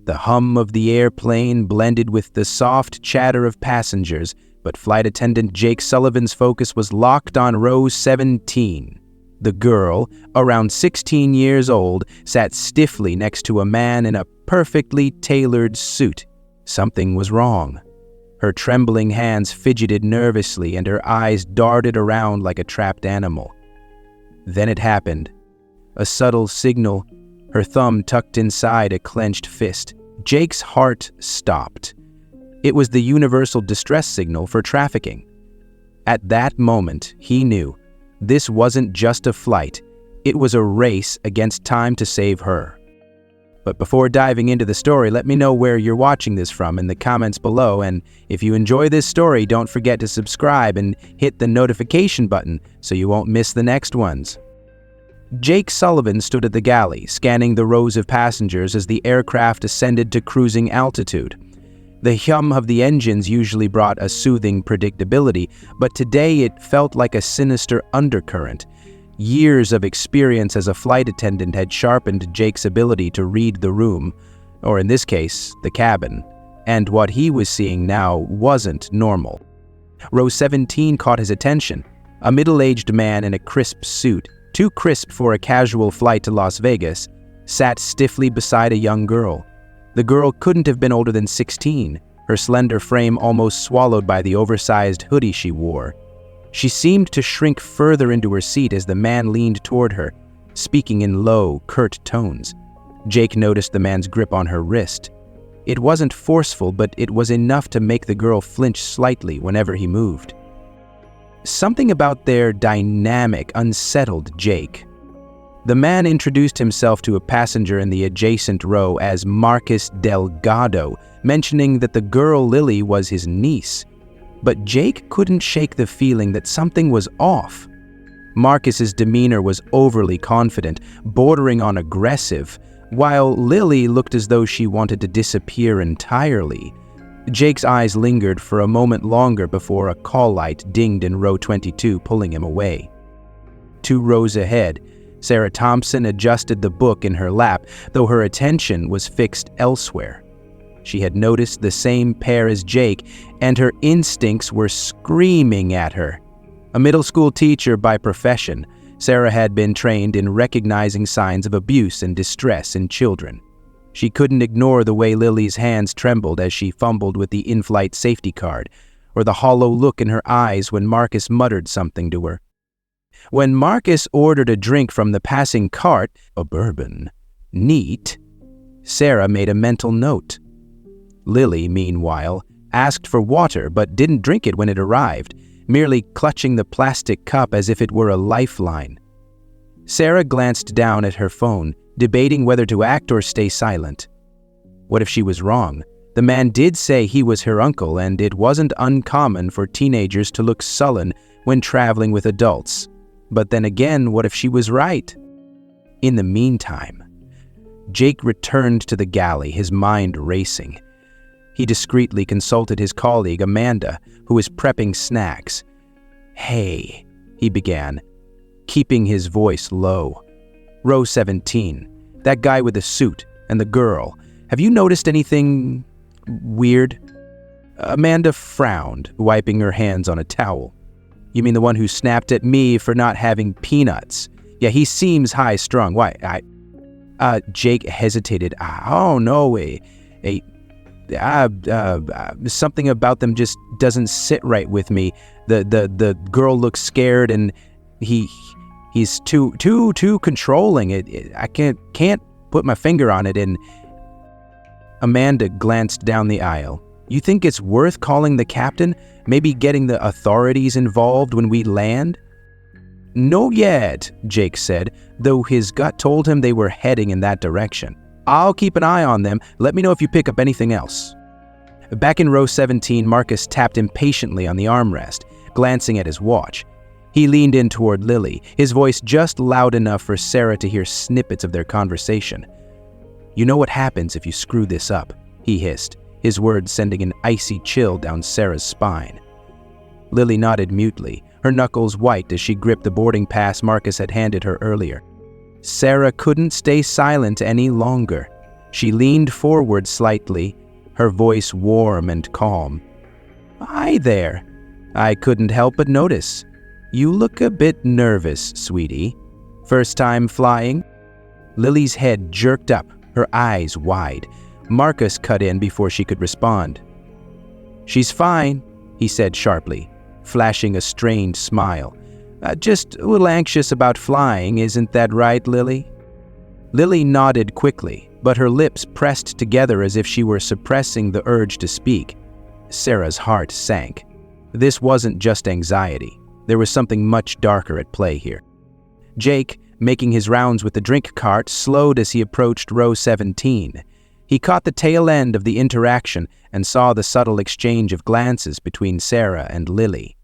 The hum of the airplane blended with the soft chatter of passengers, but Flight Attendant Jake Sullivan's focus was locked on row 17. The girl, around 16 years old, sat stiffly next to a man in a perfectly tailored suit. Something was wrong. Her trembling hands fidgeted nervously and her eyes darted around like a trapped animal. Then it happened. A subtle signal, her thumb tucked inside a clenched fist. Jake's heart stopped. It was the universal distress signal for trafficking. At that moment, he knew this wasn't just a flight. It was a race against time to save her. But before diving into the story, let me know where you're watching this from in the comments below, and if you enjoy this story, don't forget to subscribe and hit the notification button so you won't miss the next ones. Jake Sullivan stood at the galley, scanning the rows of passengers as the aircraft ascended to cruising altitude. The hum of the engines usually brought a soothing predictability, but today it felt like a sinister undercurrent. Years of experience as a flight attendant had sharpened Jake's ability to read the room, or in this case, the cabin, and what he was seeing now wasn't normal. Row 17 caught his attention. A middle-aged man in a crisp suit, too crisp for a casual flight to Las Vegas, sat stiffly beside a young girl. The girl couldn't have been older than 16, her slender frame almost swallowed by the oversized hoodie she wore. She seemed to shrink further into her seat as the man leaned toward her, speaking in low, curt tones. Jake noticed the man's grip on her wrist. It wasn't forceful, but it was enough to make the girl flinch slightly whenever he moved. Something about their dynamic unsettled Jake. The man introduced himself to a passenger in the adjacent row as Marcus Delgado, mentioning that the girl Lily was his niece. But Jake couldn't shake the feeling that something was off. Marcus's demeanor was overly confident, bordering on aggressive, while Lily looked as though she wanted to disappear entirely. Jake's eyes lingered for a moment longer before a call light dinged in row 22, pulling him away. 2 rows ahead, Sarah Thompson adjusted the book in her lap, though her attention was fixed elsewhere. She had noticed the same pair as Jake, and her instincts were screaming at her. A middle school teacher by profession, Sarah had been trained in recognizing signs of abuse and distress in children. She couldn't ignore the way Lily's hands trembled as she fumbled with the in-flight safety card, or the hollow look in her eyes when Marcus muttered something to her. When Marcus ordered a drink from the passing cart, a bourbon, neat, Sarah made a mental note. Lily, meanwhile, asked for water but didn't drink it when it arrived, merely clutching the plastic cup as if it were a lifeline. Sarah glanced down at her phone, debating whether to act or stay silent. What if she was wrong? The man did say he was her uncle, and it wasn't uncommon for teenagers to look sullen when traveling with adults. But then again, what if she was right? In the meantime, Jake returned to the galley, his mind racing. He discreetly consulted his colleague, Amanda, who was prepping snacks. "Hey," he began, keeping his voice low. "Row 17, that guy with the suit and the girl. Have you noticed anything weird?" Amanda frowned, wiping her hands on a towel. "You mean the one who snapped at me for not having peanuts? Yeah, he seems high-strung. Why, Jake hesitated. "Oh, no, something about them just doesn't sit right with me. The girl looks scared, and he's too controlling. I can't put my finger on it." And Amanda glanced down the aisle. "You think it's worth calling the captain? Maybe getting the authorities involved when we land?" "No yet," Jake said, though his gut told him they were heading in that direction. "I'll keep an eye on them. Let me know if you pick up anything else." Back in row 17, Marcus tapped impatiently on the armrest, glancing at his watch. He leaned in toward Lily, his voice just loud enough for Sarah to hear snippets of their conversation. "You know what happens if you screw this up," he hissed, his words sending an icy chill down Sarah's spine. Lily nodded mutely, her knuckles white as she gripped the boarding pass Marcus had handed her earlier. Sarah couldn't stay silent any longer. She leaned forward slightly, her voice warm and calm. "Hi there. I couldn't help but notice. You look a bit nervous, sweetie. First time flying?" Lily's head jerked up, her eyes wide. Marcus cut in before she could respond. "She's fine," he said sharply, flashing a strained smile. Just a little anxious about flying, isn't that right, Lily?" Lily nodded quickly, but her lips pressed together as if she were suppressing the urge to speak. Sarah's heart sank. This wasn't just anxiety. There was something much darker at play here. Jake, making his rounds with the drink cart, slowed as he approached row 17. He caught the tail end of the interaction and saw the subtle exchange of glances between Sarah and Lily.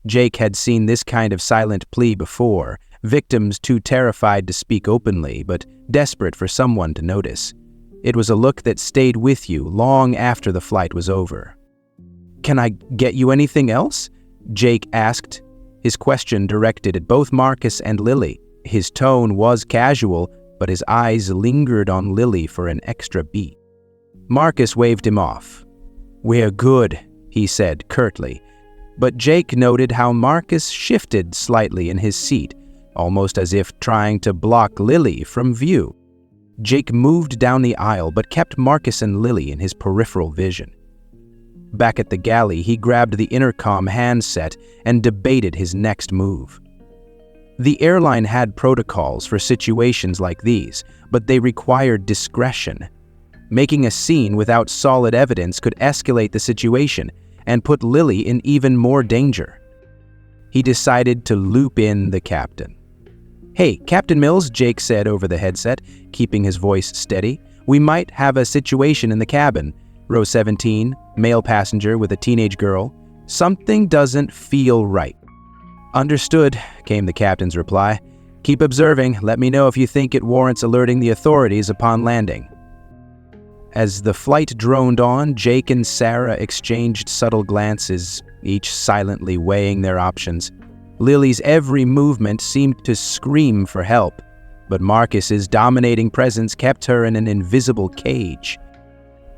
Jake had seen this kind of silent plea before, victims too terrified to speak openly, but desperate for someone to notice. It was a look that stayed with you long after the flight was over. "Can I get you anything else?" Jake asked, his question directed at both Marcus and Lily. His tone was casual, but his eyes lingered on Lily for an extra beat. Marcus waved him off. "We're good," he said curtly, but Jake noted how Marcus shifted slightly in his seat, almost as if trying to block Lily from view. Jake moved down the aisle but kept Marcus and Lily in his peripheral vision. Back at the galley, he grabbed the intercom handset and debated his next move. The airline had protocols for situations like these, but they required discretion. Making a scene without solid evidence could escalate the situation and put Lily in even more danger. He decided to loop in the captain. "Hey, Captain Mills," Jake said over the headset, keeping his voice steady. "We might have a situation in the cabin. Row 17, male passenger with a teenage girl. Something doesn't feel right." "Understood," came the captain's reply. "Keep observing. Let me know if you think it warrants alerting the authorities upon landing." As the flight droned on, Jake and Sarah exchanged subtle glances, each silently weighing their options. Lily's every movement seemed to scream for help, but Marcus's dominating presence kept her in an invisible cage.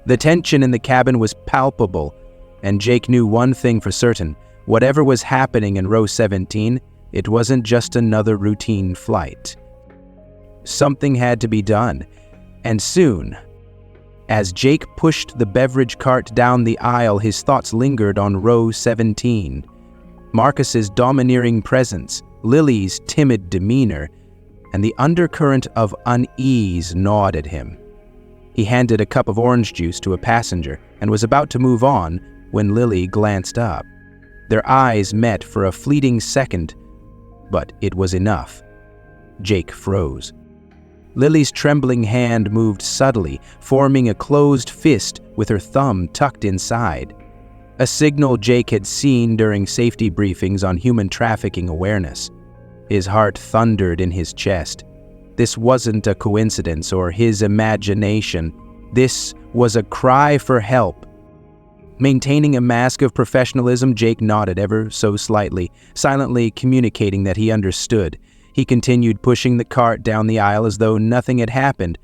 The tension in the cabin was palpable, and Jake knew one thing for certain. Whatever was happening in row 17, it wasn't just another routine flight. Something had to be done, and soon. As Jake pushed the beverage cart down the aisle, his thoughts lingered on row 17. Marcus's domineering presence, Lily's timid demeanor, and the undercurrent of unease gnawed at him. He handed a cup of orange juice to a passenger and was about to move on when Lily glanced up. Their eyes met for a fleeting second, but it was enough. Jake froze. Lily's trembling hand moved subtly, forming a closed fist with her thumb tucked inside. A signal Jake had seen during safety briefings on human trafficking awareness. His heart thundered in his chest. This wasn't a coincidence or his imagination. This was a cry for help. Maintaining a mask of professionalism, Jake nodded ever so slightly, silently communicating that he understood. He continued pushing the cart down the aisle as though nothing had happened,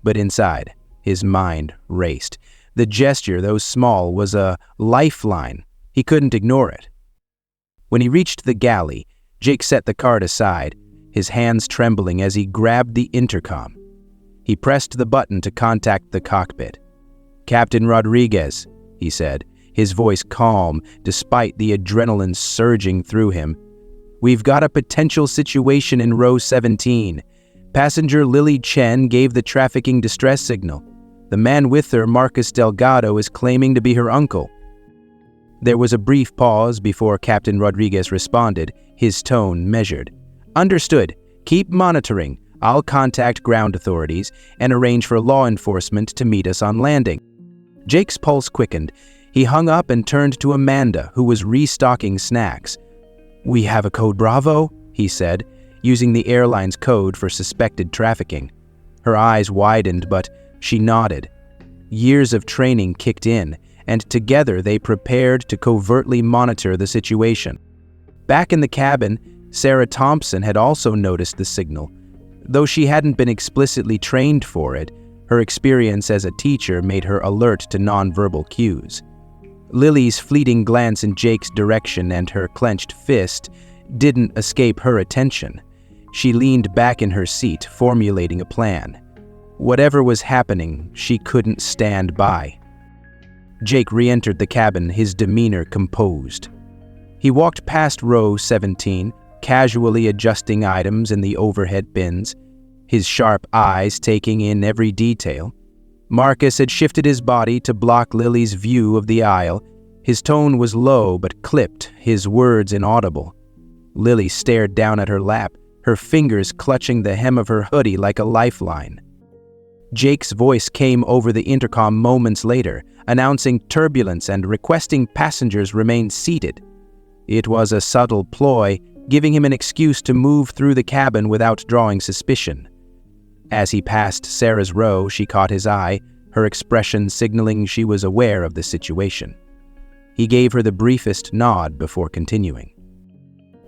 but inside, his mind raced. The gesture, though small, was a lifeline. He couldn't ignore it. When he reached the galley, Jake set the cart aside, his hands trembling as he grabbed the intercom. He pressed the button to contact the cockpit. "Captain Rodriguez," he said, his voice calm despite the adrenaline surging through him. "We've got a potential situation in row 17. Passenger Lily Chen gave the trafficking distress signal. The man with her, Marcus Delgado, is claiming to be her uncle." There was a brief pause before Captain Rodriguez responded, his tone measured. "Understood. Keep monitoring. I'll contact ground authorities and arrange for law enforcement to meet us on landing." Jake's pulse quickened. He hung up and turned to Amanda, who was restocking snacks. "We have a code Bravo," he said, using the airline's code for suspected trafficking. Her eyes widened, but she nodded. Years of training kicked in, and together they prepared to covertly monitor the situation. Back in the cabin, Sarah Thompson had also noticed the signal. Though she hadn't been explicitly trained for it, Her experience as a teacher made her alert to nonverbal cues. Lily's fleeting glance in Jake's direction and her clenched fist didn't escape her attention. She leaned back in her seat, formulating a plan. Whatever was happening, she couldn't stand by. Jake re-entered the cabin, his demeanor composed. He walked past row 17, casually adjusting items in the overhead bins, his sharp eyes taking in every detail. Marcus had shifted his body to block Lily's view of the aisle. His tone was low but clipped, his words inaudible. Lily stared down at her lap, her fingers clutching the hem of her hoodie like a lifeline. Jake's voice came over the intercom moments later, announcing turbulence and requesting passengers remain seated. It was a subtle ploy, giving him an excuse to move through the cabin without drawing suspicion. As he passed Sarah's row, she caught his eye, her expression signaling she was aware of the situation. He gave her the briefest nod before continuing.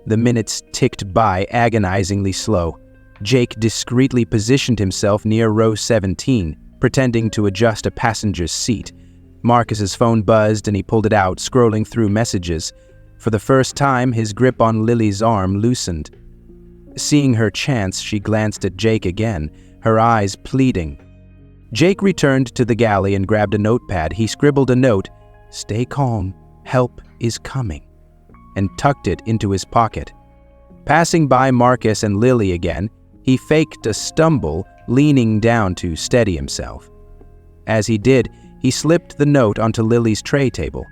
The minutes ticked by agonizingly slow. Jake discreetly positioned himself near row 17, pretending to adjust a passenger's seat. Marcus's phone buzzed and he pulled it out, scrolling through messages. For the first time, his grip on Lily's arm loosened. Seeing her chance, she glanced at Jake again, her eyes pleading. Jake returned to the galley and grabbed a notepad. He scribbled a note, "Stay calm, help is coming," and tucked it into his pocket. Passing by Marcus and Lily again, he faked a stumble, leaning down to steady himself. As he did, he slipped the note onto Lily's tray table.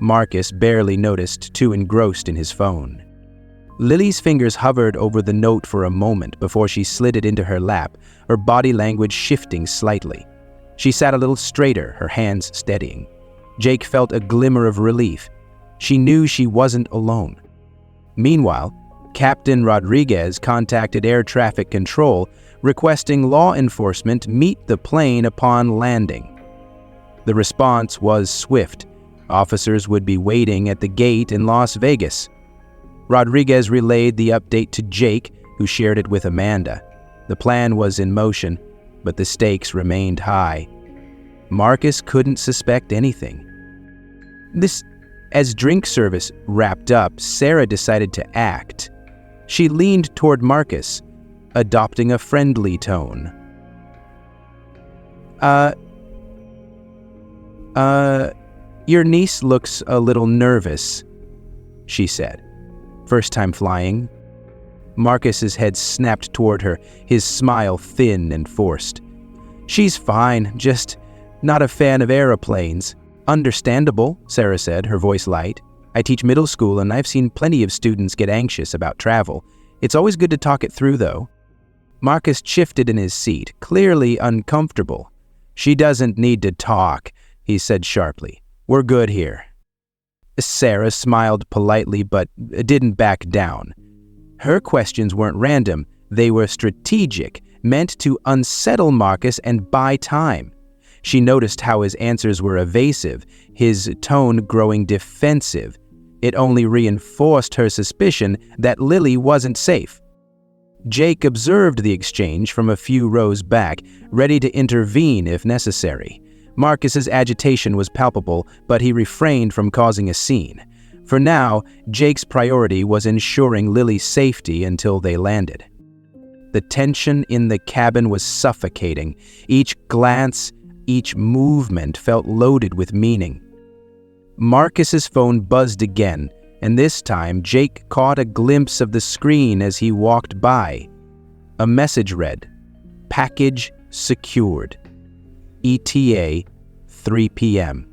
Marcus barely noticed, too engrossed in his phone. Lily's fingers hovered over the note for a moment before she slid it into her lap, her body language shifting slightly. She sat a little straighter, her hands steadying. Jake felt a glimmer of relief. She knew she wasn't alone. Meanwhile, Captain Rodriguez contacted air traffic control, requesting law enforcement meet the plane upon landing. The response was swift. Officers would be waiting at the gate in Las Vegas. Rodriguez relayed the update to Jake, who shared it with Amanda. The plan was in motion, but the stakes remained high. Marcus couldn't suspect anything. As drink service wrapped up, Sarah decided to act. She leaned toward Marcus, adopting a friendly tone. Your niece looks a little nervous," she said. "First time flying?" Marcus's head snapped toward her, his smile thin and forced. "She's fine, just not a fan of aeroplanes." "Understandable," Sarah said, her voice light. "I teach middle school and I've seen plenty of students get anxious about travel. It's always good to talk it through, though." Marcus shifted in his seat, clearly uncomfortable. "She doesn't need to talk," he said sharply. "We're good here." Sarah smiled politely but didn't back down. Her questions weren't random, they were strategic, meant to unsettle Marcus and buy time. She noticed how his answers were evasive, his tone growing defensive. It only reinforced her suspicion that Lily wasn't safe. Jake observed the exchange from a few rows back, ready to intervene if necessary. Marcus's agitation was palpable, but he refrained from causing a scene. For now, Jake's priority was ensuring Lily's safety until they landed. The tension in the cabin was suffocating. Each glance, each movement felt loaded with meaning. Marcus's phone buzzed again, and this time Jake caught a glimpse of the screen as he walked by. A message read, "Package secured. ETA 3 p.m.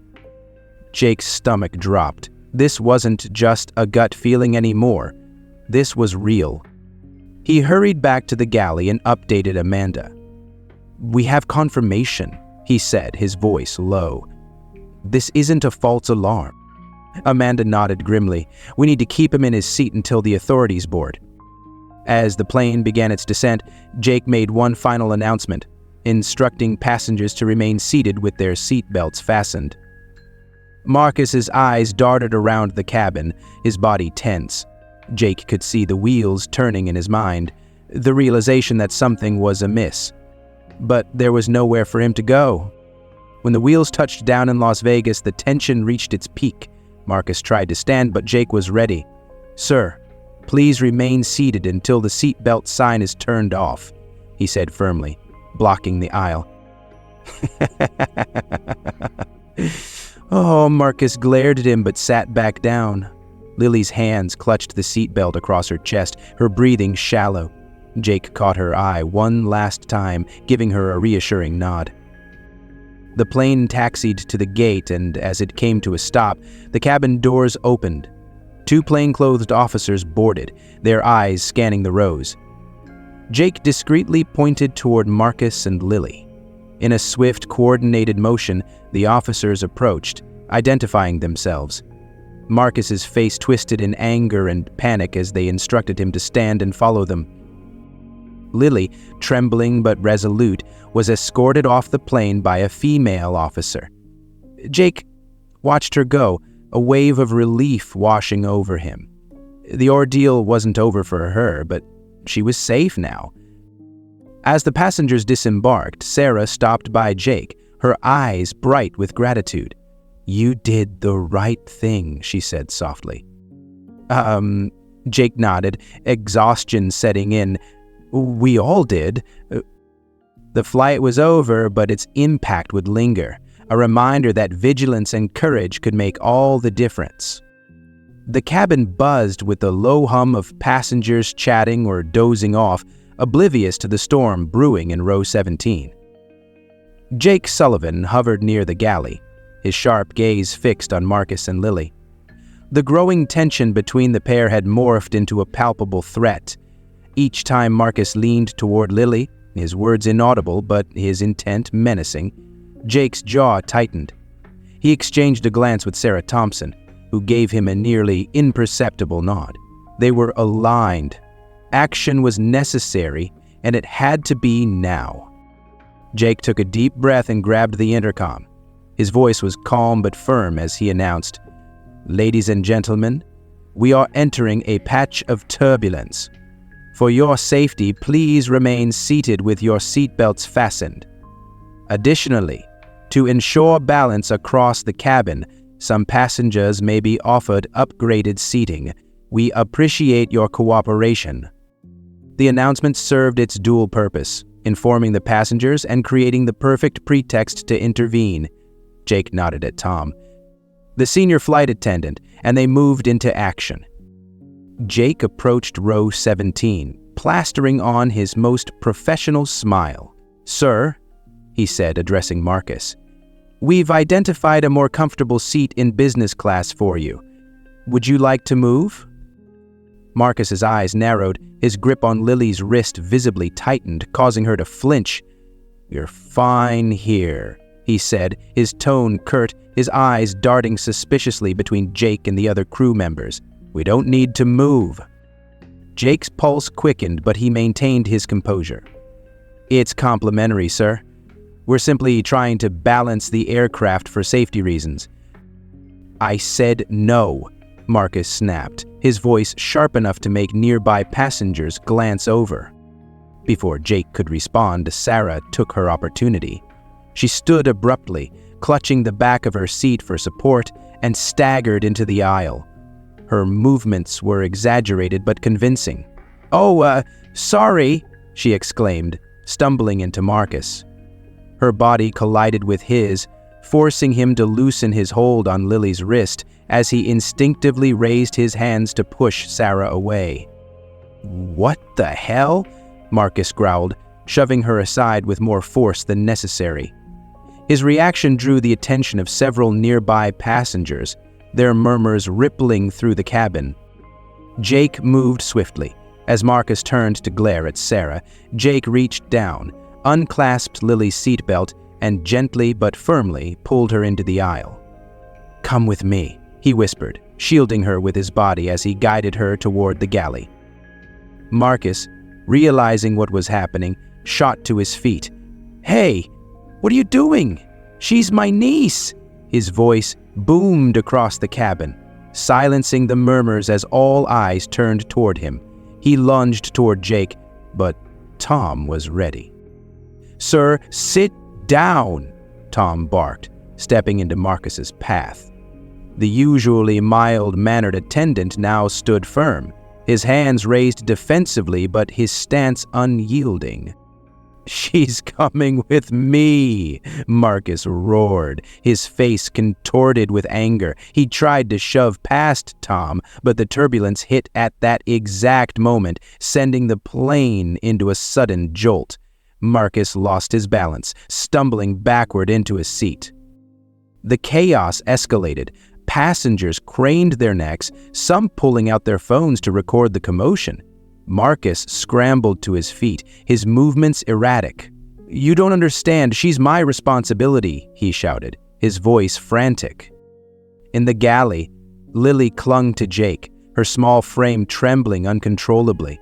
Jake's stomach dropped. This wasn't just a gut feeling anymore. This was real. He hurried back to the galley and updated Amanda. "We have confirmation," he said, his voice low. "This isn't a false alarm." Amanda nodded grimly. "We need to keep him in his seat until the authorities board." As the plane began its descent, Jake made one final announcement, instructing passengers to remain seated with their seatbelts fastened. Marcus's eyes darted around the cabin, his body tense. Jake could see the wheels turning in his mind, the realization that something was amiss. But there was nowhere for him to go. When the wheels touched down in Las Vegas, the tension reached its peak. Marcus tried to stand, but Jake was ready. "Sir, please remain seated until the seatbelt sign is turned off," he said firmly, blocking the aisle. Oh, Marcus glared at him but sat back down. Lily's hands clutched the seatbelt across her chest, her breathing shallow. Jake caught her eye one last time, giving her a reassuring nod. The plane taxied to the gate, and as it came to a stop, the cabin doors opened. 2 plainclothed officers boarded, their eyes scanning the rows. Jake discreetly pointed toward Marcus and Lily. In a swift, coordinated motion, the officers approached, identifying themselves. Marcus's face twisted in anger and panic as they instructed him to stand and follow them. Lily, trembling but resolute, was escorted off the plane by a female officer. Jake watched her go, a wave of relief washing over him. The ordeal wasn't over for her, but she was safe now. As the passengers disembarked, Sarah stopped by Jake, her eyes bright with gratitude. "You did the right thing," she said softly. Jake nodded, exhaustion setting in. "We all did." The flight was over, but its impact would linger, a reminder that vigilance and courage could make all the difference. The cabin buzzed with the low hum of passengers chatting or dozing off, oblivious to the storm brewing in row 17. Jake Sullivan hovered near the galley, his sharp gaze fixed on Marcus and Lily. The growing tension between the pair had morphed into a palpable threat. Each time Marcus leaned toward Lily, his words inaudible but his intent menacing, Jake's jaw tightened. He exchanged a glance with Sarah Thompson, who gave him a nearly imperceptible nod. They were aligned. Action was necessary, and it had to be now. Jake took a deep breath and grabbed the intercom. His voice was calm but firm as he announced, "Ladies and gentlemen, we are entering a patch of turbulence. For your safety, please remain seated with your seatbelts fastened. Additionally, to ensure balance across the cabin, some passengers may be offered upgraded seating. We appreciate your cooperation." The announcement served its dual purpose, informing the passengers and creating the perfect pretext to intervene. Jake nodded at Tom, the senior flight attendant, and they moved into action. Jake approached row 17, plastering on his most professional smile. "Sir," he said, addressing Marcus, "we've identified a more comfortable seat in business class for you. Would you like to move?" Marcus's eyes narrowed, his grip on Lily's wrist visibly tightened, causing her to flinch. "You're fine here," he said, his tone curt, his eyes darting suspiciously between Jake and the other crew members. "We don't need to move." Jake's pulse quickened, but he maintained his composure. "It's complimentary, sir. We're simply trying to balance the aircraft for safety reasons." "I said no," Marcus snapped, his voice sharp enough to make nearby passengers glance over. Before Jake could respond, Sarah took her opportunity. She stood abruptly, clutching the back of her seat for support, and staggered into the aisle. Her movements were exaggerated but convincing. Sorry," she exclaimed, stumbling into Marcus. Her body collided with his, forcing him to loosen his hold on Lily's wrist as he instinctively raised his hands to push Sarah away. "What the hell?" Marcus growled, shoving her aside with more force than necessary. His reaction drew the attention of several nearby passengers, their murmurs rippling through the cabin. Jake moved swiftly. As Marcus turned to glare at Sarah, Jake reached down, unclasped Lily's seatbelt, and gently but firmly pulled her into the aisle. "Come with me," he whispered, shielding her with his body as he guided her toward the galley. Marcus, realizing what was happening, shot to his feet. "Hey, what are you doing? She's my niece!" His voice boomed across the cabin, silencing the murmurs as all eyes turned toward him. He lunged toward Jake, but Tom was ready. "Sir, sit down," Tom barked, stepping into Marcus's path. The usually mild-mannered attendant now stood firm, his hands raised defensively but his stance unyielding. "She's coming with me," Marcus roared, his face contorted with anger. He tried to shove past Tom, but the turbulence hit at that exact moment, sending the plane into a sudden jolt. Marcus lost his balance, stumbling backward into his seat. The chaos escalated. Passengers craned their necks, some pulling out their phones to record the commotion. Marcus scrambled to his feet, his movements erratic. "You don't understand, she's my responsibility," he shouted, his voice frantic. In the galley, Lily clung to Jake, her small frame trembling uncontrollably.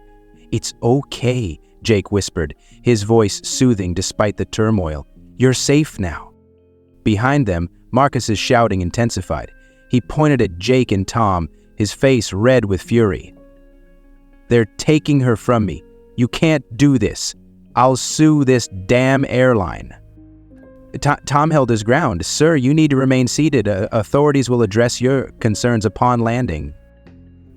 "It's okay," Jake whispered, his voice soothing despite the turmoil. "You're safe now." Behind them, Marcus's shouting intensified. He pointed at Jake and Tom, his face red with fury. "They're taking her from me. You can't do this. I'll sue this damn airline." Tom held his ground. "Sir, you need to remain seated. Authorities will address your concerns upon landing."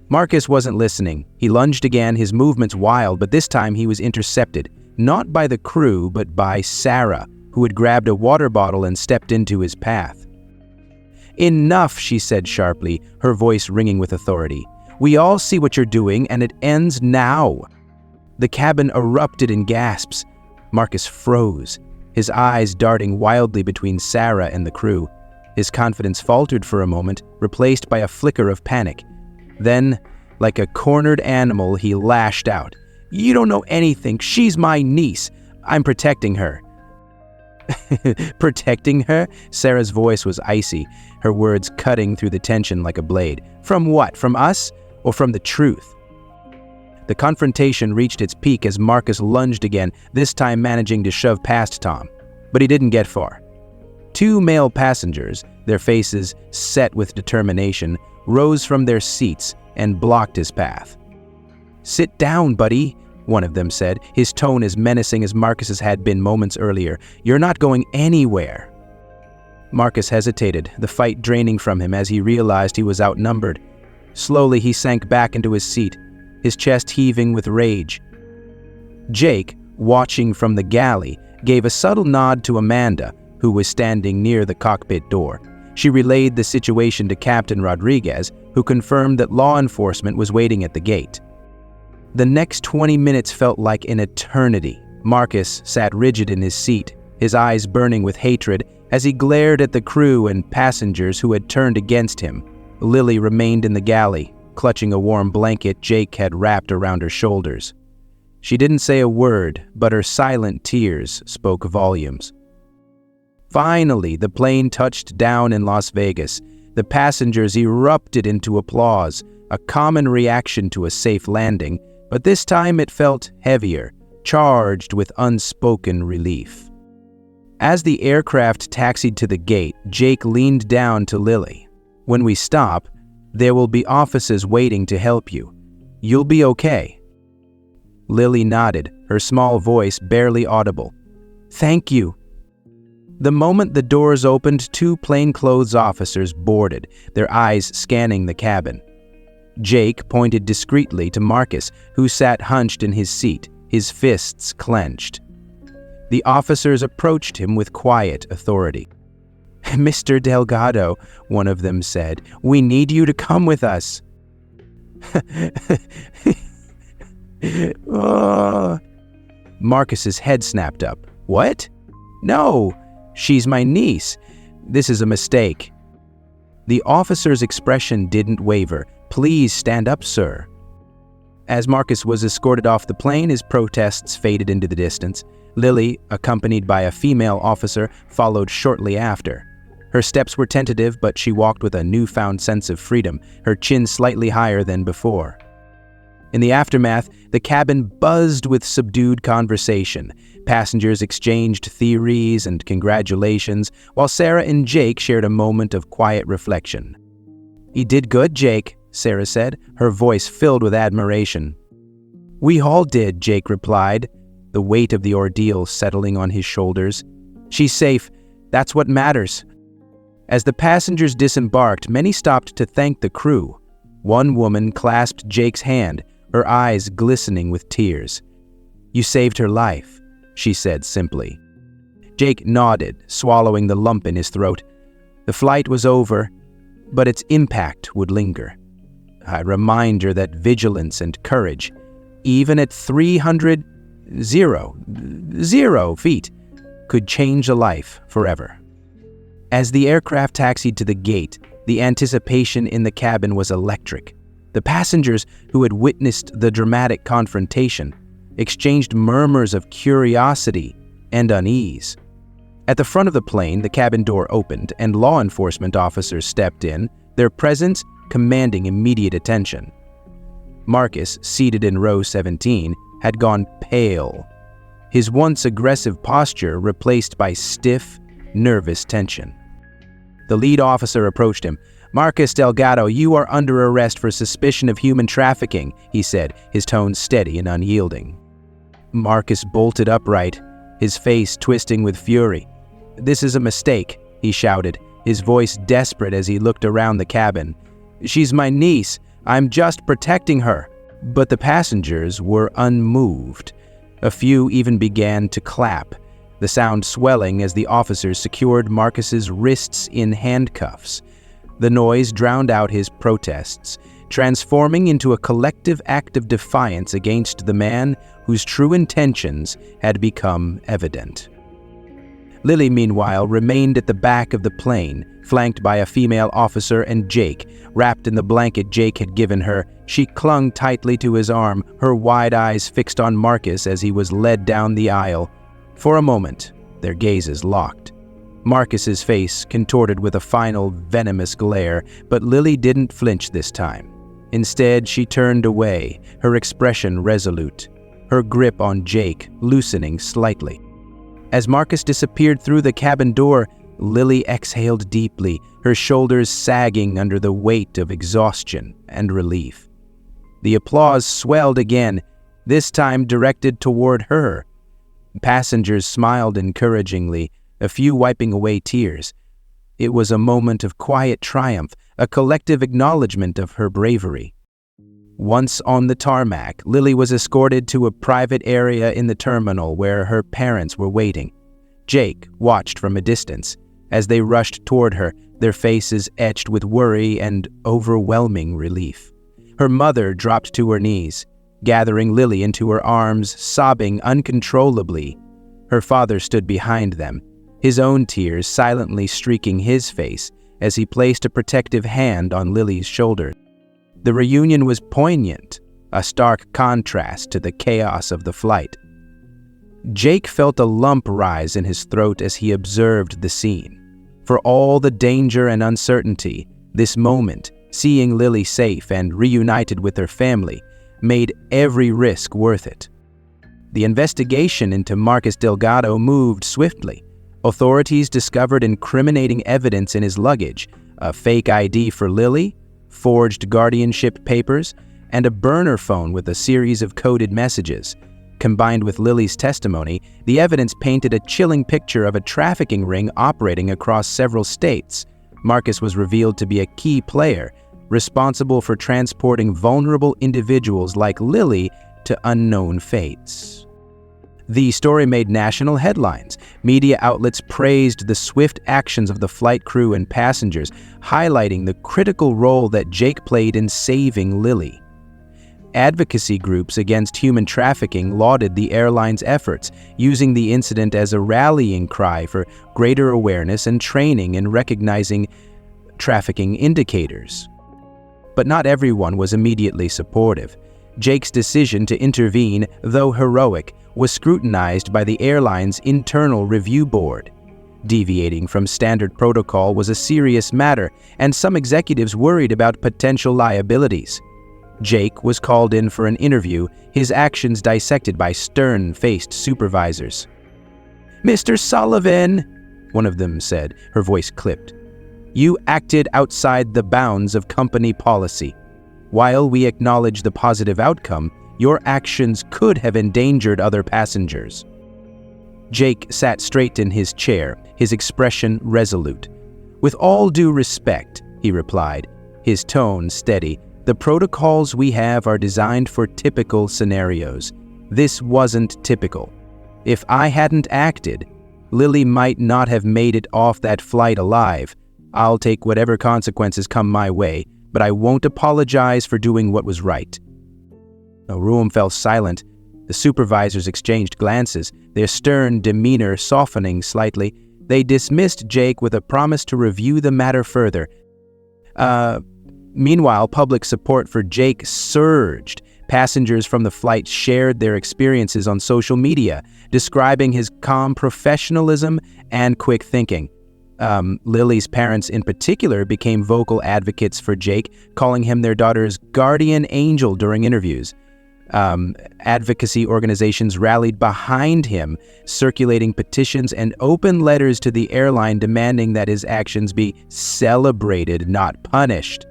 Marcus wasn't listening. He lunged again, his movements wild, but this time he was intercepted, not by the crew, but by Sarah, who had grabbed a water bottle and stepped into his path. "Enough," she said sharply, her voice ringing with authority. "We all see what you're doing, and it ends now." The cabin erupted in gasps. Marcus froze, his eyes darting wildly between Sarah and the crew. His confidence faltered for a moment, replaced by a flicker of panic. Then, like a cornered animal, he lashed out. "You don't know anything. She's my niece. I'm protecting her." "Protecting her?" Sarah's voice was icy, her words cutting through the tension like a blade. "From what? From us? Or from the truth?" The confrontation reached its peak as Marcus lunged again, this time managing to shove past Tom. But he didn't get far. Two male passengers, their faces set with determination, rose from their seats and blocked his path. "Sit down, buddy," one of them said, his tone as menacing as Marcus's had been moments earlier. "You're not going anywhere." Marcus hesitated, the fight draining from him as he realized he was outnumbered. Slowly he sank back into his seat, his chest heaving with rage. Jake, watching from the galley, gave a subtle nod to Amanda, who was standing near the cockpit door. She relayed the situation to Captain Rodriguez, who confirmed that law enforcement was waiting at the gate. The next 20 minutes felt like an eternity. Marcus sat rigid in his seat, his eyes burning with hatred as he glared at the crew and passengers who had turned against him. Lily remained in the galley, clutching a warm blanket Jake had wrapped around her shoulders. She didn't say a word, but her silent tears spoke volumes. Finally, the plane touched down in Las Vegas. The passengers erupted into applause, a common reaction to a safe landing, but this time it felt heavier, charged with unspoken relief. As the aircraft taxied to the gate, Jake leaned down to Lily. "When we stop, there will be officers waiting to help you. You'll be okay." Lily nodded, her small voice barely audible. "Thank you." The moment the doors opened, two plainclothes officers boarded, their eyes scanning the cabin. Jake pointed discreetly to Marcus, who sat hunched in his seat, his fists clenched. The officers approached him with quiet authority. "Mr. Delgado," one of them said, "we need you to come with us." Oh. Marcus's head snapped up. "What? No, she's my niece. This is a mistake." The officer's expression didn't waver. "Please stand up, sir." As Marcus was escorted off the plane, his protests faded into the distance. Lily, accompanied by a female officer, followed shortly after. Her steps were tentative, but she walked with a newfound sense of freedom, her chin slightly higher than before. In the aftermath, the cabin buzzed with subdued conversation. Passengers exchanged theories and congratulations, while Sarah and Jake shared a moment of quiet reflection. "You did good, Jake," Sarah said, her voice filled with admiration. "We all did," Jake replied. the weight of the ordeal settling on his shoulders. "She's safe. That's what matters." As the passengers disembarked, many stopped to thank the crew. One woman clasped Jake's hand, her eyes glistening with tears. "You saved her life," she said simply. Jake nodded, swallowing the lump in his throat. The flight was over, but its impact would linger. A reminder that vigilance and courage, even at 300 feet, could change a life forever. As the aircraft taxied to the gate, the anticipation in the cabin was electric. The passengers who had witnessed the dramatic confrontation exchanged murmurs of curiosity and unease. At the front of the plane, the cabin door opened and law enforcement officers stepped in, their presence commanding immediate attention. Marcus, seated in row 17, had gone pale, his once aggressive posture replaced by stiff, nervous tension. The lead officer approached him. "Marcus Delgado, you are under arrest for suspicion of human trafficking," he said, his tone steady and unyielding. Marcus bolted upright, his face twisting with fury. "This is a mistake," he shouted, his voice desperate as he looked around the cabin. "She's my niece. I'm just protecting her." But the passengers were unmoved. A few even began to clap, the sound swelling as the officers secured Marcus's wrists in handcuffs. The noise drowned out his protests, transforming into a collective act of defiance against the man whose true intentions had become evident. Lily, meanwhile, remained at the back of the plane, flanked by a female officer and Jake. Wrapped in the blanket Jake had given her, she clung tightly to his arm, her wide eyes fixed on Marcus as he was led down the aisle. For a moment, their gazes locked. Marcus's face contorted with a final venomous glare, but Lily didn't flinch this time. Instead, she turned away, her expression resolute, her grip on Jake loosening slightly. As Marcus disappeared through the cabin door, Lily exhaled deeply, her shoulders sagging under the weight of exhaustion and relief. The applause swelled again, this time directed toward her. Passengers smiled encouragingly, a few wiping away tears. It was a moment of quiet triumph, a collective acknowledgement of her bravery. Once on the tarmac, Lily was escorted to a private area in the terminal where her parents were waiting. Jake watched from a distance. As they rushed toward her, their faces etched with worry and overwhelming relief. Her mother dropped to her knees, gathering Lily into her arms, sobbing uncontrollably. Her father stood behind them, his own tears silently streaking his face as he placed a protective hand on Lily's shoulder. The reunion was poignant, a stark contrast to the chaos of the flight. Jake felt a lump rise in his throat as he observed the scene. For all the danger and uncertainty, this moment, seeing Lily safe and reunited with her family, made every risk worth it. The investigation into Marcus Delgado moved swiftly. Authorities discovered incriminating evidence in his luggage, a fake ID for Lily, forged guardianship papers, and a burner phone with a series of coded messages. Combined with Lily's testimony, the evidence painted a chilling picture of a trafficking ring operating across several states. Marcus was revealed to be a key player, responsible for transporting vulnerable individuals like Lily to unknown fates. The story made national headlines. Media outlets praised the swift actions of the flight crew and passengers, highlighting the critical role that Jake played in saving Lily. Advocacy groups against human trafficking lauded the airline's efforts, using the incident as a rallying cry for greater awareness and training in recognizing trafficking indicators. But not everyone was immediately supportive. Jake's decision to intervene, though heroic, was scrutinized by the airline's internal review board. Deviating from standard protocol was a serious matter, and some executives worried about potential liabilities. Jake was called in for an interview, his actions dissected by stern-faced supervisors. "Mr. Sullivan," one of them said, her voice clipped, "you acted outside the bounds of company policy. While we acknowledge the positive outcome, Your actions could have endangered other passengers." Jake sat straight in his chair, his expression resolute. "With all due respect," he replied, his tone steady, "the protocols we have are designed for typical scenarios. This wasn't typical. If I hadn't acted, Lily might not have made it off that flight alive. I'll take whatever consequences come my way, but I won't apologize for doing what was right." The room fell silent. The supervisors exchanged glances, their stern demeanor softening slightly. They dismissed Jake with a promise to review the matter further. Meanwhile, public support for Jake surged. Passengers from the flight shared their experiences on social media, describing his calm professionalism and quick thinking. Lily's parents in particular became vocal advocates for Jake, calling him their daughter's guardian angel during interviews. Advocacy organizations rallied behind him, circulating petitions and open letters to the airline demanding that his actions be celebrated, not punished.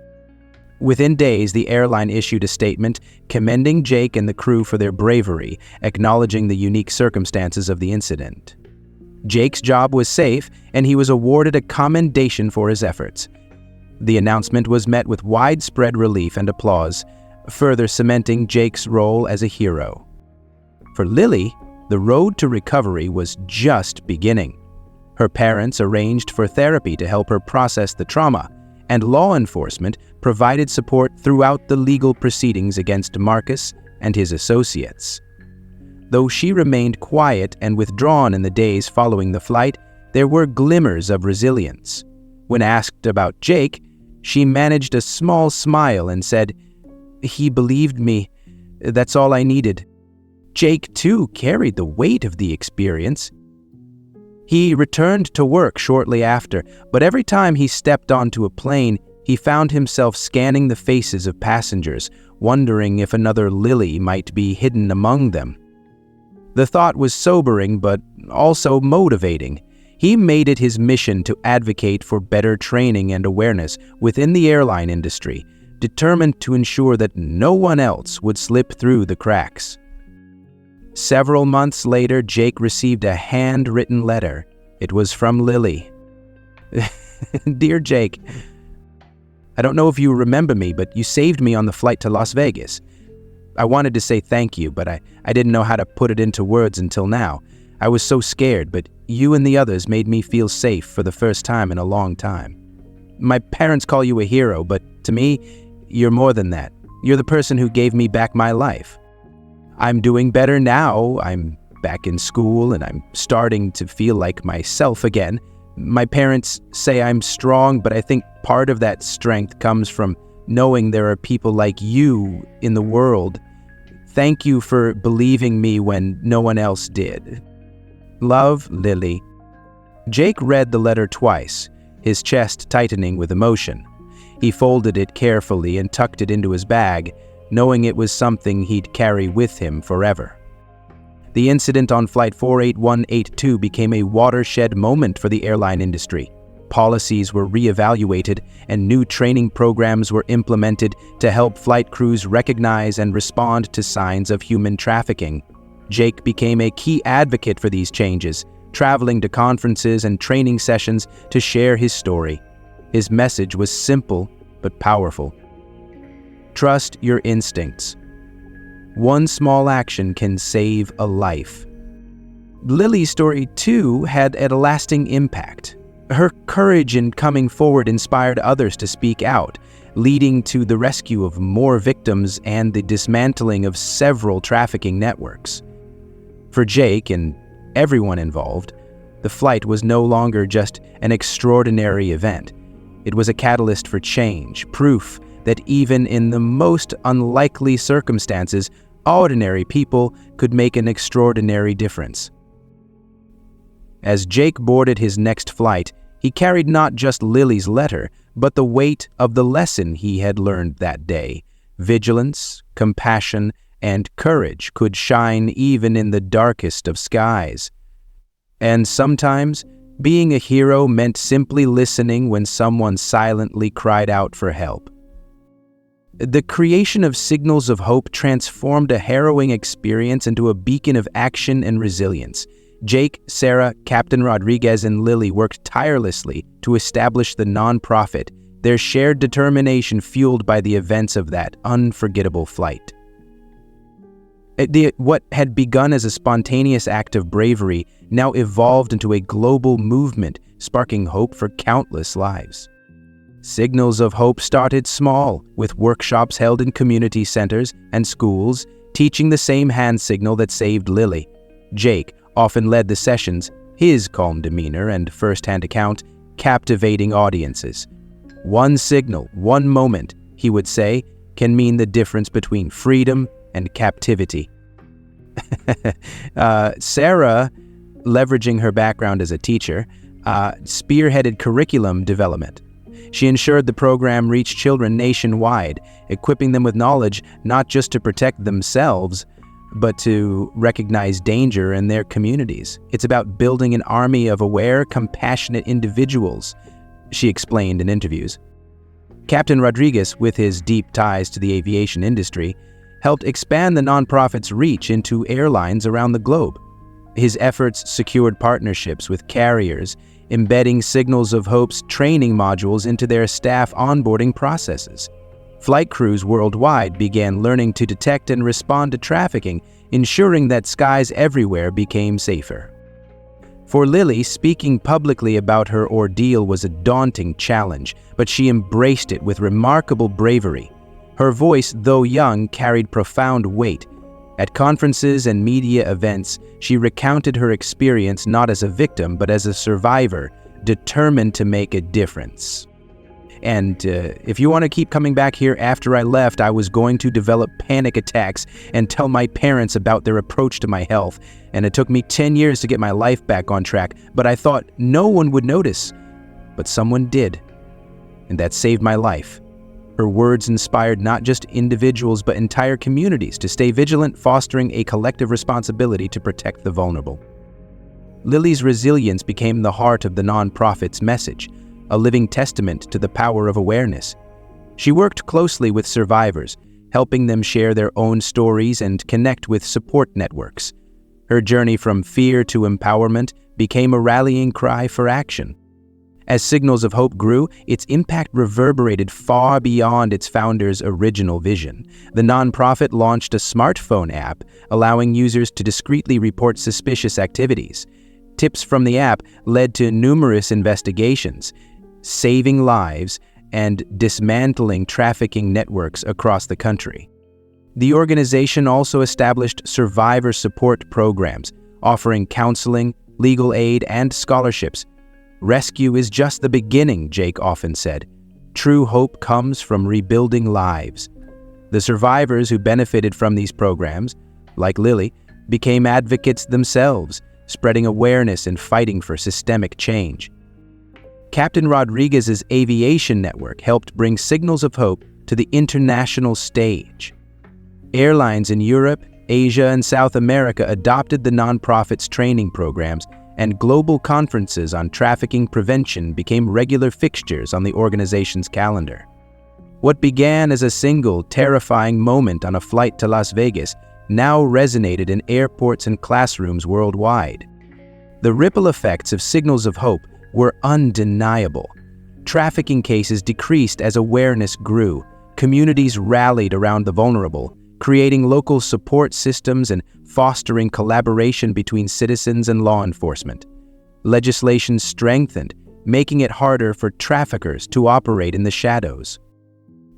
Within days, the airline issued a statement commending Jake and the crew for their bravery, acknowledging the unique circumstances of the incident. Jake's job was safe, and he was awarded a commendation for his efforts. The announcement was met with widespread relief and applause, further cementing Jake's role as a hero. For Lily, the road to recovery was just beginning. Her parents arranged for therapy to help her process the trauma, and law enforcement provided support throughout the legal proceedings against Marcus and his associates. Though she remained quiet and withdrawn in the days following the flight, there were glimmers of resilience. When asked about Jake, she managed a small smile and said, "He believed me. That's all I needed." Jake, too, carried the weight of the experience. He returned to work shortly after, but every time he stepped onto a plane, he found himself scanning the faces of passengers, wondering if another Lily might be hidden among them. The thought was sobering, but also motivating. He made it his mission to advocate for better training and awareness within the airline industry, determined to ensure that no one else would slip through the cracks. Several months later, Jake received a handwritten letter. It was from Lily. "Dear Jake, I don't know if you remember me, but you saved me on the flight to Las Vegas. I wanted to say thank you, but I didn't know how to put it into words until now. I was so scared, but you and the others made me feel safe for the first time in a long time. My parents call you a hero, but to me, you're more than that. You're the person who gave me back my life. I'm doing better now. I'm back in school and I'm starting to feel like myself again. My parents say I'm strong, but I think part of that strength comes from knowing there are people like you in the world. Thank you for believing me when no one else did. Love, Lily." Jake read the letter twice, his chest tightening with emotion. He folded it carefully and tucked it into his bag, knowing it was something he'd carry with him forever. The incident on Flight 48182 became a watershed moment for the airline industry. Policies were reevaluated and new training programs were implemented to help flight crews recognize and respond to signs of human trafficking. Jake became a key advocate for these changes, traveling to conferences and training sessions to share his story. His message was simple but powerful. Trust your instincts. One small action can save a life. Lily's story, too, had a lasting impact. Her courage in coming forward inspired others to speak out, leading to the rescue of more victims and the dismantling of several trafficking networks. For Jake and everyone involved, the flight was no longer just an extraordinary event. It was a catalyst for change, proof that even in the most unlikely circumstances, ordinary people could make an extraordinary difference. As Jake boarded his next flight, he carried not just Lily's letter, but the weight of the lesson he had learned that day. Vigilance, compassion, and courage could shine even in the darkest of skies. And sometimes, being a hero meant simply listening when someone silently cried out for help. The creation of Signals of Hope transformed a harrowing experience into a beacon of action and resilience. Jake, Sarah, Captain Rodriguez, and Lily worked tirelessly to establish the nonprofit, their shared determination fueled by the events of that unforgettable flight. What had begun as a spontaneous act of bravery now evolved into a global movement, sparking hope for countless lives. Signals of Hope started small, with workshops held in community centers and schools, teaching the same hand signal that saved Lily. Jake often led the sessions, his calm demeanor and first-hand account captivating audiences. One signal, one moment, he would say, can mean the difference between freedom and captivity. Sarah, leveraging her background as a teacher, spearheaded curriculum development. She ensured the program reached children nationwide, equipping them with knowledge not just to protect themselves, but to recognize danger in their communities. It's about building an army of aware, compassionate individuals, she explained in interviews. Captain Rodriguez, with his deep ties to the aviation industry, helped expand the nonprofit's reach into airlines around the globe. His efforts secured partnerships with carriers, embedding Signals of Hope's training modules into their staff onboarding processes. Flight crews worldwide began learning to detect and respond to trafficking, ensuring that skies everywhere became safer. For Lily, speaking publicly about her ordeal was a daunting challenge, but she embraced it with remarkable bravery. Her voice, though young, carried profound weight. At conferences and media events, she recounted her experience not as a victim, but as a survivor, determined to make a difference. And if you want to keep coming back here after I left, I was going to develop panic attacks and tell my parents about their approach to my health. And it took me 10 years to get my life back on track, but I thought no one would notice. But someone did, and that saved my life. Her words inspired not just individuals but entire communities to stay vigilant, fostering a collective responsibility to protect the vulnerable. Lily's resilience became the heart of the nonprofit's message, a living testament to the power of awareness. She worked closely with survivors, helping them share their own stories and connect with support networks. Her journey from fear to empowerment became a rallying cry for action. As Signals of Hope grew, its impact reverberated far beyond its founder's original vision. The nonprofit launched a smartphone app, allowing users to discreetly report suspicious activities. Tips from the app led to numerous investigations, saving lives and dismantling trafficking networks across the country. The organization also established survivor support programs, offering counseling, legal aid, and scholarships. Rescue is just the beginning, Jake often said. True hope comes from rebuilding lives. The survivors who benefited from these programs, like Lily, became advocates themselves, spreading awareness and fighting for systemic change. Captain Rodriguez's aviation network helped bring Signals of Hope to the international stage. Airlines in Europe, Asia, and South America adopted the nonprofit's training programs, and global conferences on trafficking prevention became regular fixtures on the organization's calendar. What began as a single, terrifying moment on a flight to Las Vegas now resonated in airports and classrooms worldwide. The ripple effects of Signals of Hope were undeniable. Trafficking cases decreased as awareness grew. Communities rallied around the vulnerable, creating local support systems and fostering collaboration between citizens and law enforcement. Legislation strengthened, making it harder for traffickers to operate in the shadows.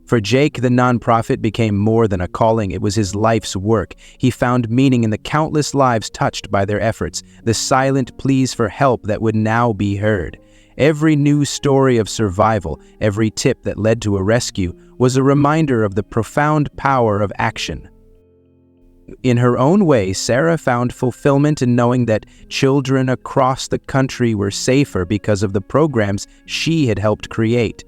For Jake, the nonprofit became more than a calling. It was his life's work. He found meaning in the countless lives touched by their efforts, the silent pleas for help that would now be heard. Every news story of survival, every tip that led to a rescue, was a reminder of the profound power of action. In her own way, Sarah found fulfillment in knowing that children across the country were safer because of the programs she had helped create.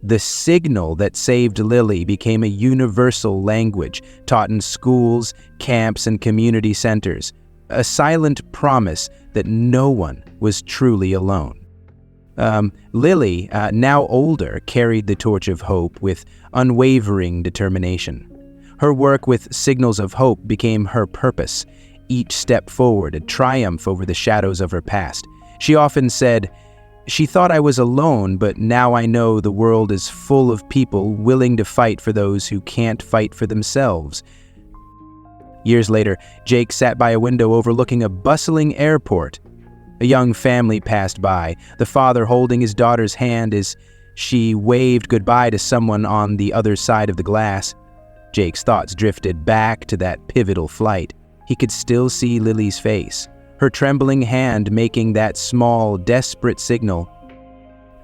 The signal that saved Lily became a universal language taught in schools, camps, and community centers, a silent promise that no one was truly alone. Lily, now older, carried the torch of hope with unwavering determination. Her work with Signals of Hope became her purpose, each step forward a triumph over the shadows of her past. She often said, "She thought I was alone, but now I know the world is full of people willing to fight for those who can't fight for themselves." Years later, Jake sat by a window overlooking a bustling airport. A young family passed by, the father holding his daughter's hand as she waved goodbye to someone on the other side of the glass. Jake's thoughts drifted back to that pivotal flight. He could still see Lily's face, her trembling hand making that small, desperate signal.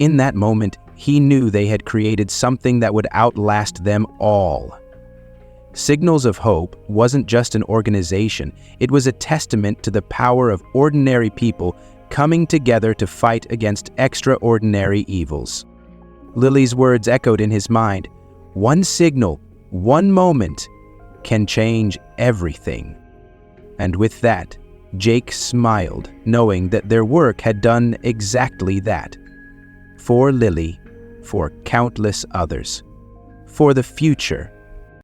In that moment, he knew they had created something that would outlast them all. Signals of Hope wasn't just an organization, it was a testament to the power of ordinary people coming together to fight against extraordinary evils. Lily's words echoed in his mind. One signal, one moment, can change everything. And with that, Jake smiled, knowing that their work had done exactly that. For Lily, for countless others. For the future